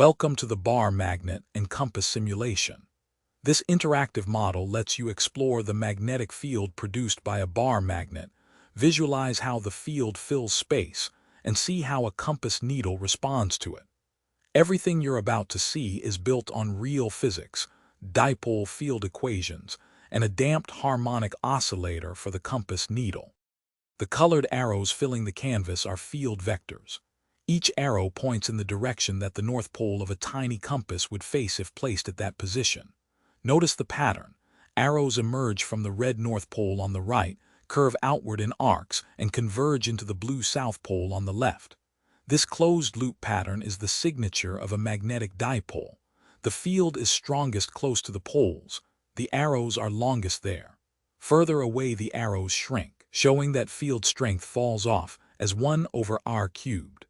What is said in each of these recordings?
Welcome to the bar magnet and compass simulation. This interactive model lets you explore the magnetic field produced by a bar magnet, visualize how the field fills space, and see how a compass needle responds to it. Everything you're about to see is built on real physics, dipole field equations, and a damped harmonic oscillator for the compass needle. The colored arrows filling the canvas are field vectors. Each arrow points in the direction that the North Pole of a tiny compass would face if placed at that position. Notice the pattern. Arrows emerge from the red North Pole on the right, curve outward in arcs, and converge into the blue South Pole on the left. This closed-loop pattern is the signature of a magnetic dipole. The field is strongest close to the poles. The arrows are longest there. Further away the arrows shrink, showing that field strength falls off as 1 over r cubed.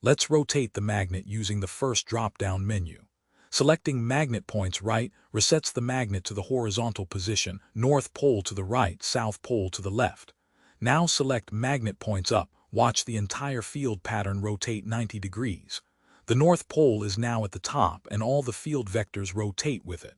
Let's rotate the magnet using the first drop-down menu. Selecting magnet points right resets the magnet to the horizontal position, North Pole to the right, South Pole to the left. Now select magnet points up. Watch the entire field pattern rotate 90 degrees. The North Pole is now at the top and all the field vectors rotate with it.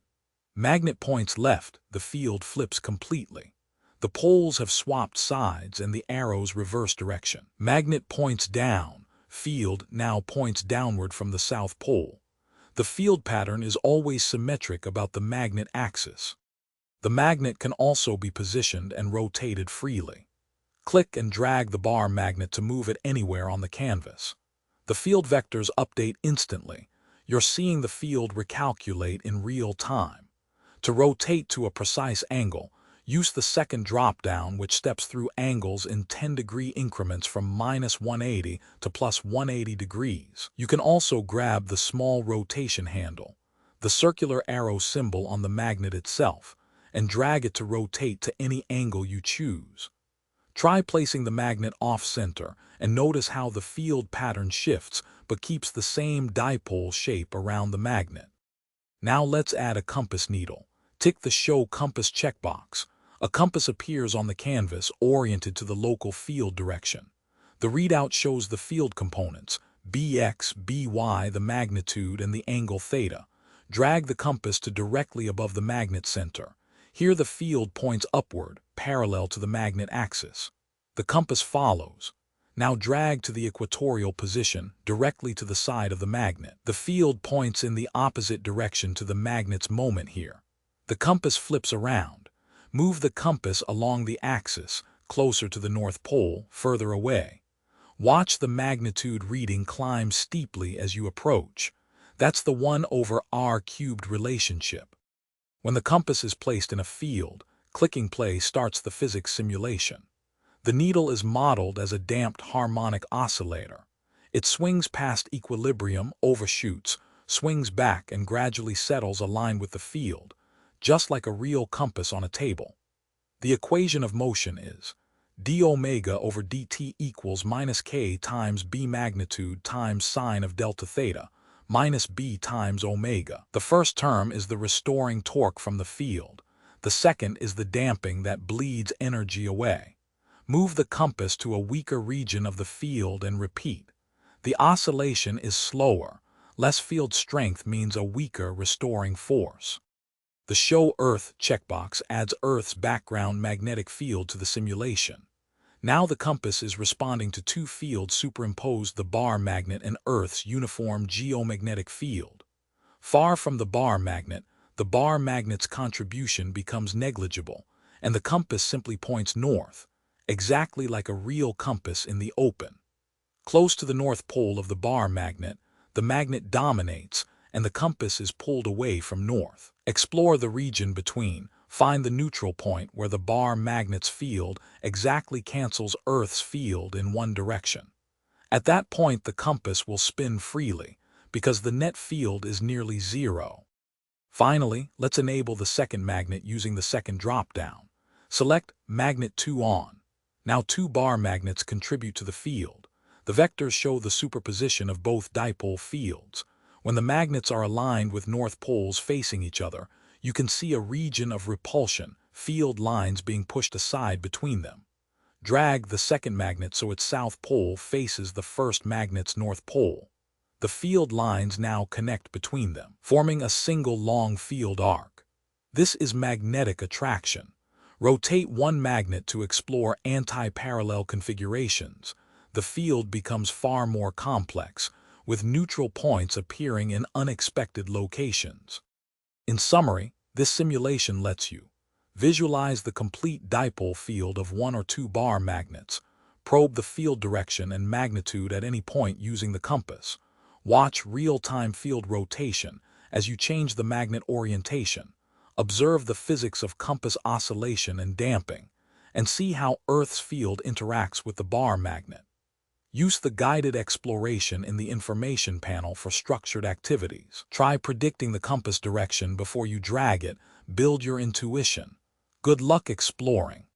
Magnet points left, the field flips completely. The poles have swapped sides and the arrows reverse direction. Magnet points down. Field now points downward from the South Pole. The field pattern is always symmetric about the magnet axis. The magnet can also be positioned and rotated freely. Click and drag the bar magnet to move it anywhere on the canvas. The field vectors update instantly. You're seeing the field recalculate in real time. To rotate to a precise angle, use the second drop-down, which steps through angles in 10-degree increments from -180 to +180 degrees. You can also grab the small rotation handle, the circular arrow symbol on the magnet itself, and drag it to rotate to any angle you choose. Try placing the magnet off-center and notice how the field pattern shifts but keeps the same dipole shape around the magnet. Now let's add a compass needle. Tick the Show Compass checkbox. A compass appears on the canvas oriented to the local field direction. The readout shows the field components, Bx, By, the magnitude, and the angle theta. Drag the compass to directly above the magnet center. Here the field points upward, parallel to the magnet axis. The compass follows. Now drag to the equatorial position, directly to the side of the magnet. The field points in the opposite direction to the magnet's moment here. The compass flips around. Move the compass along the axis, closer to the North Pole, further away. Watch the magnitude reading climb steeply as you approach. That's the 1 over r cubed relationship. When the compass is placed in a field, clicking play starts the physics simulation. The needle is modeled as a damped harmonic oscillator. It swings past equilibrium, overshoots, swings back, and gradually settles aligned with the field, just like a real compass on a table. The equation of motion is d omega over dt equals -k times b magnitude times sine of delta theta minus b times omega. The first term is the restoring torque from the field. The second is the damping that bleeds energy away. Move the compass to a weaker region of the field and repeat. The oscillation is slower. Less field strength means a weaker restoring force. The Show Earth checkbox adds Earth's background magnetic field to the simulation. Now the compass is responding to two fields superimposed: the bar magnet and Earth's uniform geomagnetic field. Far from the bar magnet's contribution becomes negligible, and the compass simply points north, exactly like a real compass in the open. Close to the North Pole of the bar magnet, the magnet dominates, and the compass is pulled away from north. Explore the region between. Find the neutral point where the bar magnet's field exactly cancels Earth's field in one direction. At that point, the compass will spin freely, because the net field is nearly zero. Finally, let's enable the second magnet using the second drop-down. Select Magnet 2 on. Now two bar magnets contribute to the field. The vectors show the superposition of both dipole fields. When the magnets are aligned with north poles facing each other, you can see a region of repulsion, field lines being pushed aside between them. Drag the second magnet so its south pole faces the first magnet's north pole. The field lines now connect between them, forming a single long field arc. This is magnetic attraction. Rotate one magnet to explore anti-parallel configurations. The field becomes far more complex, with neutral points appearing in unexpected locations. In summary, this simulation lets you visualize the complete dipole field of one or two bar magnets, probe the field direction and magnitude at any point using the compass, watch real-time field rotation as you change the magnet orientation, observe the physics of compass oscillation and damping, and see how Earth's field interacts with the bar magnet. Use the guided exploration in the information panel for structured activities. Try predicting the compass direction before you drag it. Build your intuition. Good luck exploring.